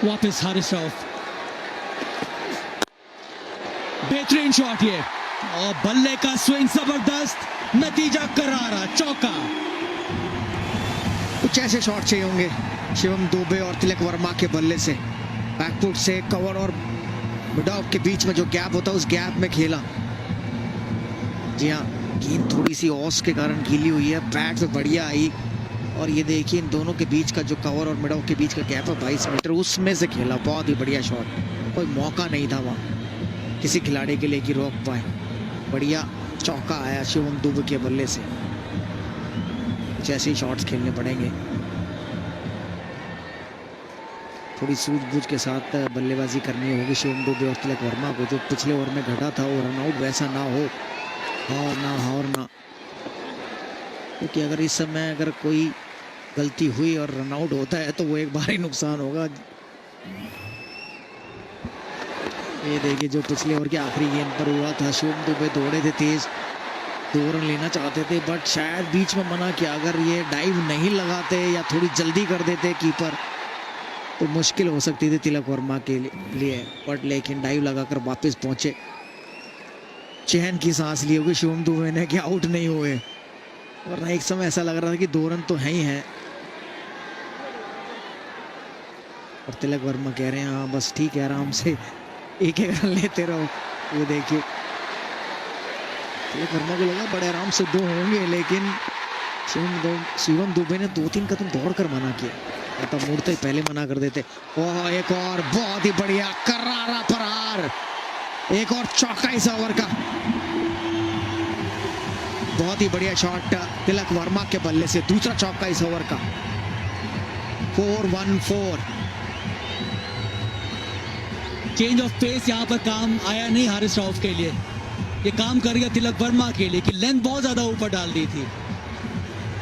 वापस हारिस रऊफ, बेहतरीन शॉट ये, और बल्ले का स्विंग जबरदस्त, नतीजा करारा, चौका। कुछ ऐसे शॉट चाहिए होंगे शिवम दुबे और तिलक वर्मा के बल्ले से, बैकफुट से कवर और मिडऑफ के बीच में जो गैप होता है उस गैप में खेला। जी हाँ, गेंद थोड़ी सी ऑस के कारण गीली हुई है, बैट पे बढ़िया आई, और ये देखिए इन दोनों के बीच का जो कवर और मिडऑफ के बीच का गैप है 22 मीटर, उसमें से खेला। बहुत ही बढ़िया शॉट, कोई मौका नहीं था वहाँ किसी खिलाड़ी के लिए कि रोक पाए। बढ़िया चौका आया शिवम दुबे के बल्ले से। कुछ ऐसे ही शॉट्स खेलने पड़ेंगे, थोड़ी सूझबूझ के साथ बल्लेबाजी करनी होगी शिवम दुबे और तिलक वर्मा को। जो पिछले ओवर में घटा था वो रनआउट वैसा ना हो, और ना, क्योंकि अगर इस समय अगर कोई गलती हुई और रनआउट होता है तो वो एक बार ही नुकसान होगा। ये देखिए जो पिछले ओवर के आखिरी गेंद पर हुआ था, शिवम दुबे दौड़े थे तेज, 2 रन लेना चाहते थे, बट शायद बीच में मना किया। अगर ये डाइव नहीं लगाते या थोड़ी जल्दी कर देते कीपर तो मुश्किल हो सकती थी तिलक वर्मा के लिए, बट लेकिन डाइव लगाकर वापस पहुंचे। चैन की सांस ली होगी शिवम दुबे ने कि आउट नहीं हुए, वरना एक समय ऐसा लग रहा था कि 2 रन तो है ही हैं। और तिलक वर्मा कह रहे हैं हाँ बस ठीक है, आराम से एक रन लेते रहो। ये देखिए तिलक वर्मा को लगा बड़े आराम से 2 होंगे, लेकिन शिवम दुबे ने 2-3 कदम दौड़कर मना किया, तब मुड़ते पहले मना कर देते। ओह, एक और बहुत ही बढ़िया करारा प्रहार, एक और चौका इस ओवर का। बहुत ही बढ़िया शॉट तिलक वर्मा के बल्ले से, दूसरा चौका इस ओवर का। 4-1-4। चेंज ऑफ पेस यहाँ पर काम आया नहीं हारिस रऊफ के लिए, ये काम कर गया तिलक वर्मा के लिए कि लेंथ बहुत ज्यादा ऊपर डाल दी थी।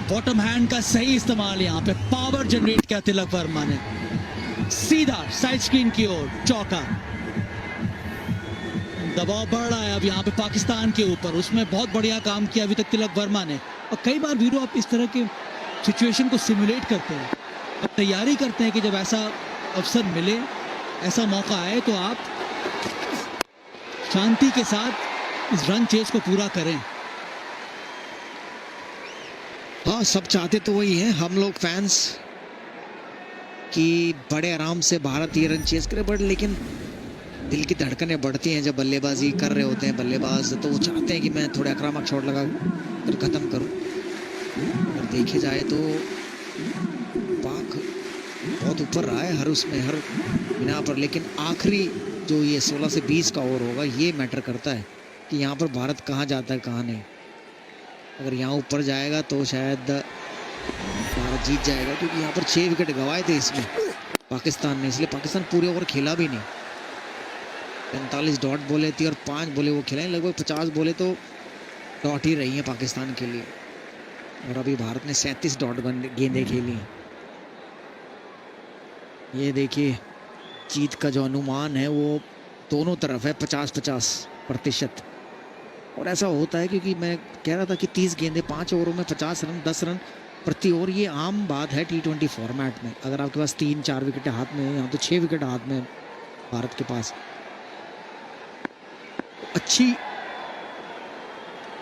बॉटम हैंड का सही इस्तेमाल, यहाँ पे पावर जनरेट किया तिलक वर्मा ने, सीधा साइड स्क्रीन की ओर चौका। दबाव बढ़ रहा है अब यहाँ पे पाकिस्तान के ऊपर, उसमें बहुत बढ़िया काम किया अभी तक तिलक वर्मा ने। और कई बार वीरो आप इस तरह के सिचुएशन को सिमुलेट करते हैं, अब तैयारी करते हैं कि जब ऐसा अवसर मिले, ऐसा मौका आए तो आप शांति के साथ इस रन चेस को पूरा करें। हाँ, सब चाहते तो वही है हम लोग फैंस कि बड़े आराम से भारत ये रन चेस करे, बट लेकिन दिल की धड़कनें बढ़ती हैं जब बल्लेबाजी कर रहे होते हैं बल्लेबाज, तो वो चाहते हैं कि मैं थोड़े आक्रामक शॉट लगा कर ख़त्म करूं। अगर देखे जाए तो पाक बहुत ऊपर रहा है हर बिना पर, लेकिन आखिरी जो ये 16 से 20 का ओवर होगा ये मैटर करता है कि यहाँ पर भारत कहाँ जाता है कहाँ नहीं। अगर यहाँ ऊपर जाएगा तो शायद भारत जीत जाएगा, क्योंकि यहाँ पर 6 विकेट गंवाए थे इसमें पाकिस्तान ने, इसलिए पाकिस्तान पूरे ओवर खेला भी नहीं। 45 डॉट बोले थी और 5 बोले वो खिलाए, लगभग 50 बोले तो डॉट ही रही हैं पाकिस्तान के लिए, और अभी भारत ने 37 डॉट गेंदें खेली हैं। ये देखिए जीत का जो अनुमान है वो दोनों तरफ है, 50-50%। और ऐसा होता है क्योंकि मैं कह रहा था कि 30 गेंदें 5 ओवरों में 50 रन 10 रन प्रति ओवर, ये आम बात है T20 फॉर्मेट में। अगर आपके पास 3-4 विकेट हाथ में है, यहाँ तो 6 विकेट हाथ में भारत के पास, अच्छी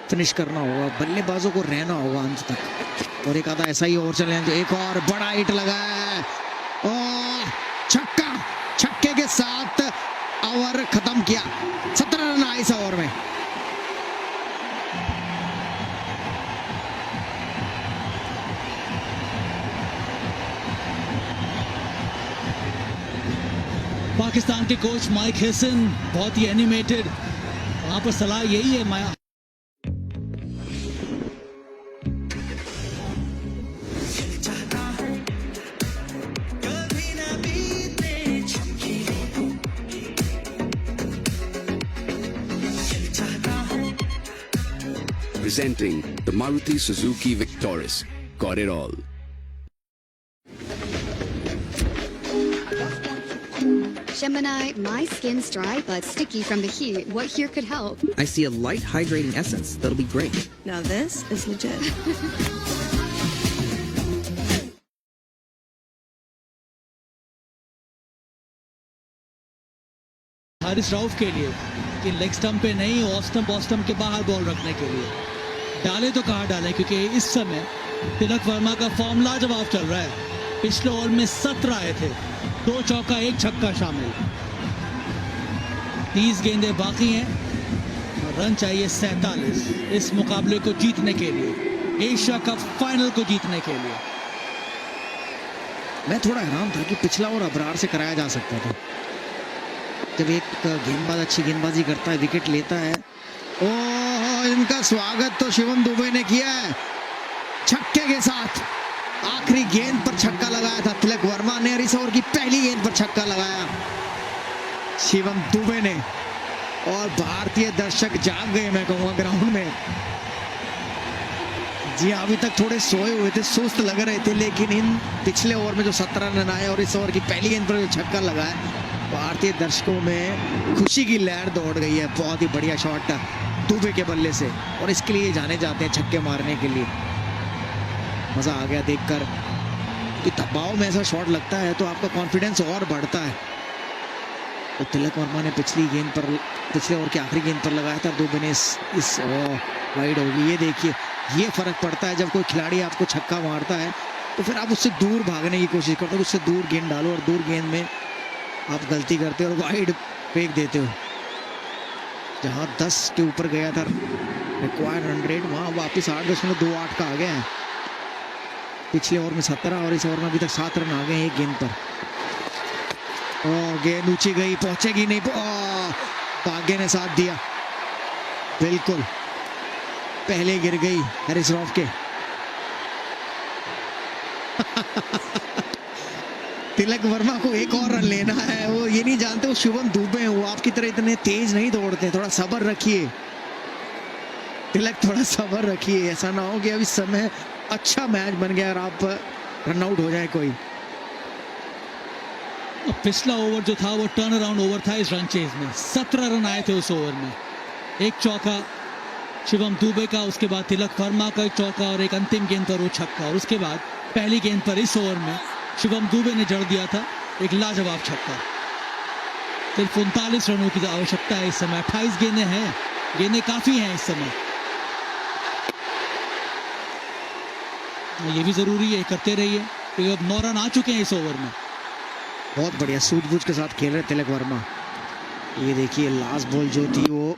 फिनिश करना होगा, बल्लेबाजों को रहना होगा अंत तक, और एक आधा ऐसा ही ओवर चले जो एक और बड़ा हिट लगा है और छक्के के साथ ओवर खत्म किया। 17 रन आए इस ओवर में। पाकिस्तान के कोच माइक हेसन बहुत ही एनिमेटेड, वहां पर सलाह यही है माया Presenting the Maruti Suzuki Victoris. Got it all. Gemini, my skin's dry but sticky from the heat. What here could help? I see a light hydrating essence that'll be great. Now this is legit. Haris Rauf के लिए कि leg stump पे नहीं, ऑस्टम के बाहर ball रखने के लिए डाले तो कहाँ डाले, क्योंकि इस समय तिलक वर्मा का फॉर्म लाजवाब चल रहा है। पिछले ओवर में 17 आए थे, 2 चौका 1 छक्का शामिल। 30 गेंदें बाकी हैं और रन चाहिए 47 इस मुकाबले को जीतने के लिए, एशिया कप फाइनल को जीतने के लिए। मैं थोड़ा हैरान था कि पिछला ओवर अबरार से कराया जा सकता था। जब एक गेंदबाज अच्छी गेंदबाजी करता है, विकेट लेता है। ओह, इनका स्वागत तो शिवम दुबे ने किया है छक्के के साथ। आखिरी गेंद पर छक्का लगाया था तिलक वर्मा ने और इस ओवर की पहली गेंद पर छक्का लगाया शिवम दुबे ने। और भारतीय दर्शक जाग गए, मैं कहूँगा, ग्राउंड में। जी अभी तक थोड़े सोए हुए थे, सुस्त लग रहे थे, लेकिन इन पिछले ओवर में जो 17 रन आए और इस ओवर की पहली गेंद पर जो छक्का लगा है, भारतीय दर्शकों में खुशी की लहर दौड़ गई है। बहुत ही बढ़िया शॉट दुबे के बल्ले से, और इसके लिए जाने जाते हैं छक्के मारने के लिए। मजा आ गया देखकर कि दबाव में ऐसा शॉट लगता है तो आपका कॉन्फिडेंस और बढ़ता है। तो तिलक वर्मा ने पिछले ओवर की आखिरी गेंद पर लगाया था, दुबे ने इस वाइड होगी। ये देखिए, ये फर्क पड़ता है जब कोई खिलाड़ी आपको छक्का मारता है तो फिर आप उससे दूर भागने की कोशिश करते हो, उससे दूर गेंद डालो, और दूर गेंद में आप गलती करते हो और वाइड फेंक देते हो। जहां 10 के ऊपर गया था रिक्वायर्ड रन रेट, वहां वापस 8.28 का आ गया है। पिछले ओवर में 17 और इस ओवर में अभी तक 7 रन आ गए एक गेंद पर। गेंद ऊंची गई, पहुंचेगी नहीं, भाग्य ने साथ दिया। बिल्कुल पहले गिर गई हारिस रऊफ के। तिलक वर्मा को एक और रन लेना है, वो ये नहीं जानते वो शिवम दुबे हैं, वो आपकी तरह इतने तेज नहीं दौड़ते। थोड़ा सब्र रखिए तिलक, थोड़ा सब्र रखिए। ऐसा ना हो कि अब इस समय अच्छा मैच बन गया और आप रन आउट हो जाए कोई। पिछला ओवर जो था वो टर्न अराउंड ओवर था इस रन चेज में। 17 रन आए थे उस ओवर में, 1 चौका शिवम दुबे का, उसके बाद तिलक वर्मा का 1 चौका और एक अंतिम गेंद पर वो छक्का, और उसके बाद पहली गेंद पर इस ओवर में शिवम दुबे ने जड़ दिया था एक लाजवाब छक्का। सिर्फ 39 रनों की आवश्यकता है इस समय। 28 गेंदें हैं, गेंदें काफी हैं इस समय। ये भी जरूरी है, करते रहिए, क्योंकि अब 9 रन आ चुके हैं इस ओवर में। बहुत बढ़िया सूझबूझ के साथ खेल रहे तिलक वर्मा। ये देखिए, लास्ट बॉल जो थी वो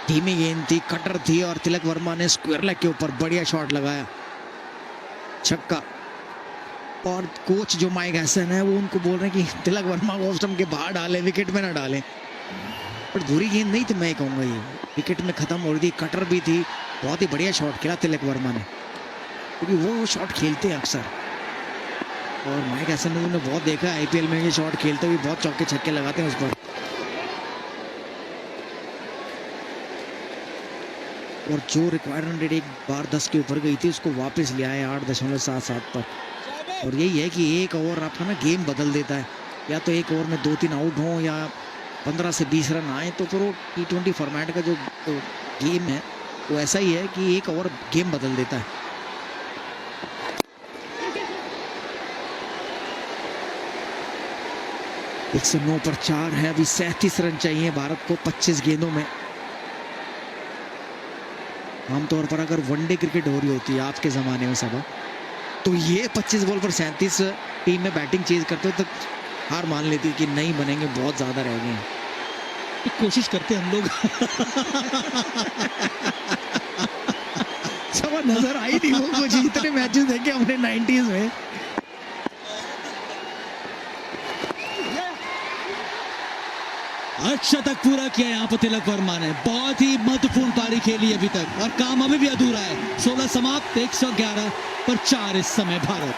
धीमी गेंद थी, कटर थी, और तिलक वर्मा ने स्क्वायर लेग के ऊपर बढ़िया शॉट लगाया, छक्का। और कोच जो माइक हैसन है वो उनको बोल रहे हैं कि तिलक वर्मा को ऑफ स्टंप के बाहर डालें, विकेट में ना डालें। पर बुरी गेंद नहीं थी, मैं कहूँगा ये विकेट में खत्म हो रही थी, कटर भी थी। बहुत ही बढ़िया शॉट खेला तिलक वर्मा ने, क्योंकि वो शॉट खेलते हैं अक्सर, और माइक हैसन ने उन्हें बहुत देखा है आईपीएल में, ये शॉट खेलते हुए बहुत चौके छक्के लगाते हैं उस पर। और जो रिक्वायर्ड रन रेट एक बार 10 के ऊपर गई थी उसको वापस ले आए 8.77 पर। और यही है कि एक ओवर आपका ना गेम बदल देता है, या तो एक ओवर में 2-3 आउट हों या 15 से 20 रन आए, तो फिर वो T20 फॉर्मेट का जो गेम है वो ऐसा ही है कि एक ओवर गेम बदल देता है। एक 109 पर 4 है, अभी 37 रन चाहिए भारत को 25 गेंदों में। आमतौर पर अगर वनडे क्रिकेट हो रही होती है आज के ज़माने में सब, तो ये 25 बॉल पर 37 टीम में बैटिंग चेज करते हो तो हार मान लेती कि नहीं बनेंगे, बहुत ज़्यादा रह गए हैं। कोशिश करते हम लोग। समझ नजर आई थी वो कुछ, इतने मैचेस देखे हमने 90s में। शतक पूरा किया यहाँ पर तिलक वर्मा ने, बहुत ही महत्वपूर्ण पारी खेली अभी तक, और काम अभी भी अधूरा है। 16 समाप्त, 111 पर 4 इस समय भारत।